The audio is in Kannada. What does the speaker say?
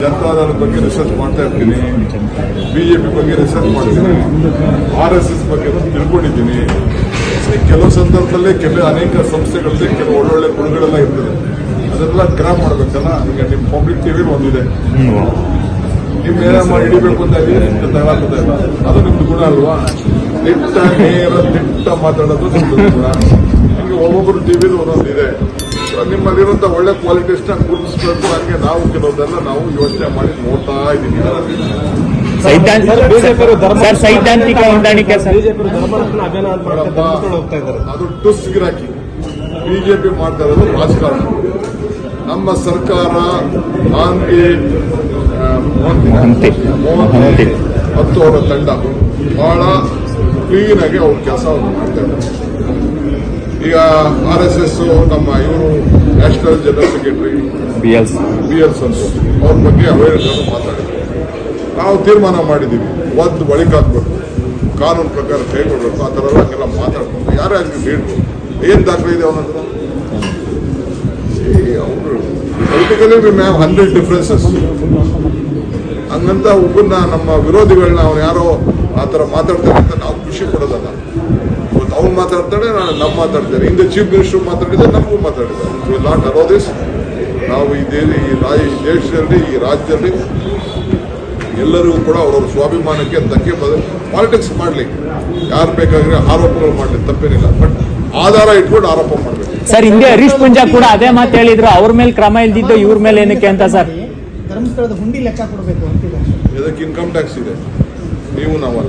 ಜನತಾದಳದ ಬಗ್ಗೆ ರಿಸರ್ಚ್ ಮಾಡ್ತಾ ಇರ್ತೀನಿ, ಬಿಜೆಪಿ ಬಗ್ಗೆ ರಿಸರ್ಚ್ ಮಾಡ್ತೀನಿ, RSS ಬಗ್ಗೆ ತಿಳ್ಕೊಂಡಿದ್ದೀನಿ. ಕೆಲವು ಸಂದರ್ಭದಲ್ಲಿ ಅನೇಕ ಸಂಸ್ಥೆಗಳಲ್ಲಿ ಕೆಲವು ಒಳ್ಳೊಳ್ಳೆ ಗುಣಗಳೆಲ್ಲ ಇರ್ತದೆ, ಅದೆಲ್ಲ ಗ್ರಾಪ್ ಮಾಡ್ಬೇಕಲ್ಲ. ಈಗ ನಿಮ್ಮ ಪಬ್ಲಿಕ್ ಟಿವಿಲಿ ಒಂದಿದೆ, ನಿಮ್ ಏನ ಹಿಡಿಬೇಕು ಅಂತ ತಗೊಳ್ತದೆ ಇಲ್ಲ, ಅದು ನಿಮ್ದು ಗುಣ ಅಲ್ವಾ? ದಿಟ್ಟ ಮಾತಾಡೋದು ನಿಮ್ದು ಗುಣ. ನಿಮ್ಗೆ ಒಬ್ಬೊಬ್ಬರು ಟಿವಿಲಿ ಒಂದೊಂದಿದೆ. ನಿಮ್ಮಲ್ಲಿರುವಂತ ಒಳ್ಳೆ ಕ್ವಾಲಿಟೀಸ್ ನ ಗುರುತಿಸಬೇಕು. ಹಂಗೆ ನಾವು ಕೆಲವುದೆಲ್ಲ ನಾವು ಯೋಚನೆ ಮಾಡಿ ನೋಡ್ತಾ ಇದ್ದೀವಿ. ಸೈದ್ಧಾಂತಿಕ ಹೊಂದಾಣಿಕೆ ಅದು ಟುಸ್ ಗಿರಾಕಿ. ಬಿಜೆಪಿ ಮಾಡ್ತಾ ಇರೋದು ರಾಜಕಾರಣ. ನಮ್ಮ ಸರ್ಕಾರ ಮತ್ತು ಅವರ ತಂಡ ಬಹಳ ಕ್ಲೀನ್ ಆಗಿ ಅವ್ರ ಕೆಲಸ ಮಾಡ್ತಾ ಇದ್ದಾರೆ. ಈಗ RSS ನಮ್ಮ ಇವರು national general secretary BL Santosh ಅವ್ರ ಬಗ್ಗೆ ಅವೇರ್ನೆಸ್ ಮಾತಾಡಿದ್ರು. ನಾವು ತೀರ್ಮಾನ ಮಾಡಿದ್ದೀವಿ, ಒಂದು ಬಳಿಕ ಹಾಕ್ಬೇಕು, ಕಾನೂನು ಪ್ರಕಾರ ಕೈಗೊಳ್ಬೇಕು. ಆ ಥರ ಹಂಗೆಲ್ಲ ಮಾತಾಡ್ಬೇಕು. ಯಾರೇ ಆಗಲಿ ಲೀಡ್ರು ಏನ್ ದಾಖಲೆ ಇದೆ ಅವನ ಹತ್ರ? ಅವರು ಪೊಲಿಟಿಕಲಿ ವಿ ಹ್ಯಾವ್ 100 ಡಿಫ್ರೆನ್ಸಸ್. ಹಂಗಂತ ಒಬ್ಬನ್ನ ನಮ್ಮ ವಿರೋಧಿಗಳನ್ನ ಅವ್ನು ಯಾರೋ ಆ ಥರ ಮಾತಾಡ್ತಾರೆ ಅಂತ ನಾವು ಖುಷಿ ಪಡೋದಲ್ಲ. ಅವ್ನು ಮಾತಾಡ್ತಾಳೆ, ನಾನು ನಮ್ಮ ಮಾತಾಡ್ತೇನೆ. ಹಿಂದೆ ಚೀಫ್ ಮಿನಿಸ್ಟರ್ ಮಾತಾಡಿದ್ರೆ ನಮಗೂ ಮಾತಾಡಿದ್ದಾರೆ. Will not allow this. ನಾವು ಈ ದೇಶದಲ್ಲಿ, ಈ ರಾಜ್ಯದಲ್ಲಿ ಎಲ್ಲರಿಗೂ ಕೂಡ ಅವರವ್ರ ಸ್ವಾಭಿಮಾನಕ್ಕೆ ಧಕ್ಕೆ ಪಾಲಿಟಿಕ್ಸ್ ಮಾಡಲಿ. ಯಾರು ಬೇಕಾದ್ರೆ ಆರೋಪಗಳು ಮಾಡಲಿ, ತಪ್ಪೇನಿಲ್ಲ. ಬಟ್ ಆಧಾರ ಇಟ್ಕೊಂಡು ಆರೋಪ ಮಾಡಬೇಕು. ಸರ್, ಹಿಂದೆ ಹರೀಶ್ ಪೂಂಜಾ ಕೂಡ ಅದೇ ಮಾತು ಹೇಳಿದ್ರು, ಅವ್ರ ಮೇಲೆ ಕ್ರಮ ಇಲ್ದಿದ್ದು ಇವ್ರ ಮೇಲೆ ಏನಕ್ಕೆ ಅಂತ. ಸರ್, ಧರ್ಮಸ್ಥಳದ ಹುಂಡಿ ಲೆಕ್ಕ ಕೊಡಬೇಕು ಅಂತಿದೆ. ಇದಕ್ಕೆ ಇನ್ಕಮ್ ಟ್ಯಾಕ್ಸ್ ಇದೆ, ನೀವು ನಾವಲ್ಲ.